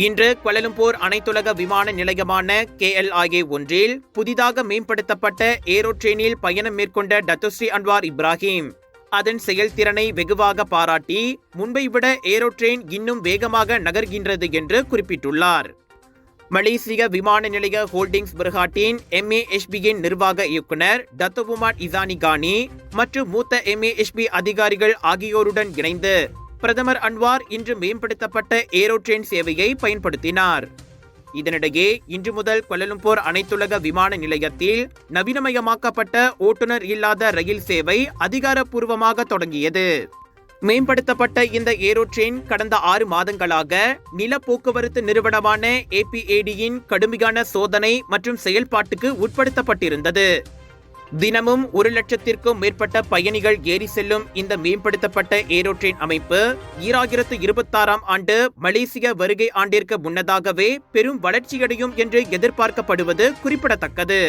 இன்று கோலாலம்பூர் அனைத்துலக விமான நிலையமான KLIA ஒன்றில் புதிதாக மேம்படுத்தப்பட்ட ஏரோட்ரெயினில் பயணம் மேற்கொண்ட டத்தோஸ்ரீ அன்வார் இப்ராஹிம் அதன் செயல்திறனை வெகுவாக பாராட்டி முன்பை விட ஏரோட்ரெயின் இன்னும் வேகமாக நகர்கின்றது என்று குறிப்பிட்டுள்ளார். மலேசிய விமான நிலைய ஹோல்டிங்ஸ் பெர்ஹாட்டின் MAHB-யின் நிர்வாக இயக்குனர் டத்தோவுமாட் இசானி கானி மற்றும் மூத்த MAHB அதிகாரிகள் ஆகியோருடன் இணைந்து பிரதமர் அன்வார் இன்று மேம்படுத்தப்பட்ட ஏரோட்ரெயின் சேவையை பயன்படுத்தினார். இதனிடையே இன்று முதல் கோலாலம்பூர் அனைத்துலக விமான நிலையத்தில் நவீனமயமாக்கப்பட்ட ஓட்டுநர் இல்லாத ரயில் சேவை அதிகாரப்பூர்வமாக தொடங்கியது. மேம்படுத்தப்பட்ட இந்த ஏரோட்ரெயின் கடந்த 6 மாதங்களாக நில போக்குவரத்து நிறுவனமான APAD-யின் கடுமையான சோதனை மற்றும் செயல்பாட்டுக்கு உட்படுத்தப்பட்டிருந்தது. தினமும் 1,00,000க்கும் மேற்பட்ட பயணிகள் ஏறி செல்லும் இந்த மேம்படுத்தப்பட்ட ஏரோட்ரெயின் அமைப்பு 2026ஆம் ஆண்டு மலேசிய வருகை ஆண்டிற்கு முன்னதாகவே பெரும் வளர்ச்சியடையும் என்று எதிர்பார்க்கப்படுவது குறிப்பிடத்தக்கது.